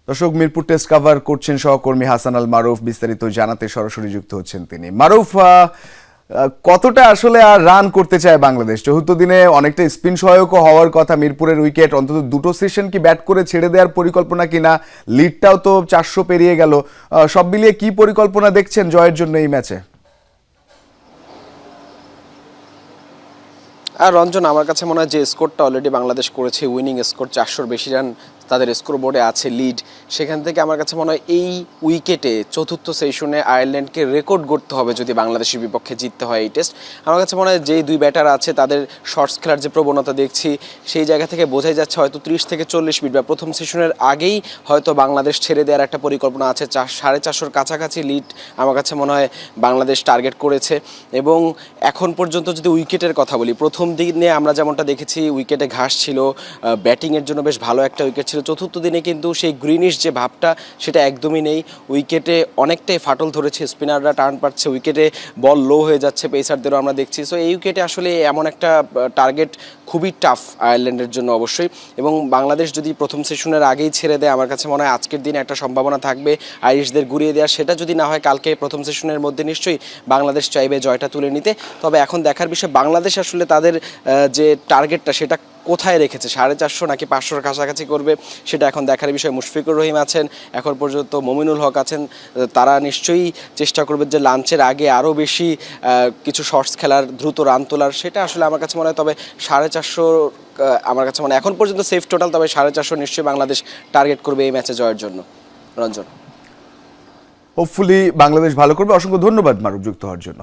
দর্শক, Mirpur test cover করছেন সহকর্মী হাসান আল মারুফ। বিস্তারিত জানাতে সরাসরি যুক্ত হচ্ছেন তিনি। মারুফ, কতটা আসলে আর রান করতে চায় বাংলাদেশ? চতুর্থ দিনে অনেকটা স্পিন সহায়কও হওয়ার কথা মিরপুরের উইকেট। অন্তত দুটো সেশন কি ব্যাট করে ছেড়ে দেওয়ার পরিকল্পনা কিনা? লিডটাও তো 400 পেরিয়ে গেল। সব মিলিয়ে কি পরিকল্পনা দেখছেন জয়ের জন্য এই ম্যাচে? আর রঞ্জন, আমার কাছে মনে হয় যে স্কোরটা অলরেডি বাংলাদেশ করেছে, উইনিং স্কোর 400-র বেশি রান তাদের স্কোর বোর্ডে আছে, লিড। সেখান থেকে আমার কাছে মনে হয় এই উইকেটে চতুর্থ সেশনে আয়ারল্যান্ডকে রেকর্ড গড়তে হবে যদি বাংলাদেশের বিপক্ষে জিততে হয় এই টেস্ট। আমার কাছে মনে হয় যেই দুই ব্যাটার আছে তাদের শর্টস খেলার যে প্রবণতা দেখছি, সেই জায়গা থেকে বোঝাই যাচ্ছে হয়তো 30 থেকে 40 মিনিট বা প্রথম সেশনের আগেই হয়তো বাংলাদেশ ছেড়ে দেওয়ার একটা পরিকল্পনা আছে। 450-র কাছাকাছি লিড আমার কাছে মনে হয় বাংলাদেশ টার্গেট করেছে। এবং এখন পর্যন্ত যদি উইকেটের কথা বলি, প্রথম দিনে আমরা যেমনটা দেখেছি উইকেটে ঘাস ছিল, ব্যাটিংয়ের জন্য বেশ ভালো একটা উইকেট ছিল। চতুর্থ দিনে কিন্তু সেই গ্রিনিশ যে ভাবটা সেটা একদমই নেই। উইকেটে অনেকটাই ফাটল ধরেছে, স্পিনাররা টার্ন পাচ্ছে, উইকেটে বল লো হয়ে যাচ্ছে, পেসারদেরও আমরা দেখছি। সো এই উইকেটে আসলে এমন একটা টার্গেট খুবই টাফ আয়ারল্যান্ডের জন্য অবশ্যই। এবং বাংলাদেশ যদি প্রথম সেশনের আগেই ছেড়ে দেয়, আমার কাছে মনে হয় আজকের দিনে একটা সম্ভাবনা থাকবে আইরিশদের ঘুরিয়ে দেওয়ার। সেটা যদি না হয় কালকে প্রথম সেশনের মধ্যে নিশ্চয়ই বাংলাদেশ চাইবে জয়টা তুলে নিতে। তবে এখন দেখার বিষয় বাংলাদেশ আসলে তাদের যে টার্গেটটা সেটা কোথায় রেখেছে, 450 নাকি 500-র কাছাকাছি করবে, সেটা এখন দেখার বিষয়। মুশফিকুর রহিম আছেন, এখন পর্যন্ত মমিনুল হক আছেন, তারা নিশ্চয়ই চেষ্টা করবে যে লাঞ্চের আগে আরও বেশি কিছু শর্টস খেলার, দ্রুত রান তোলার। সেটা আসলে আমার কাছে মনে হয়। তবে 450 আমার কাছে মনে এখন পর্যন্ত সেফ টোটাল। তবে 450 নিশ্চয়ই বাংলাদেশ টার্গেট করবে এই ম্যাচে জয়ের জন্য। রঞ্জন, হোপফুলি বাংলাদেশ ভালো করবে। অসংখ্য ধন্যবাদ মারুফ যুক্ত হওয়ার জন্য।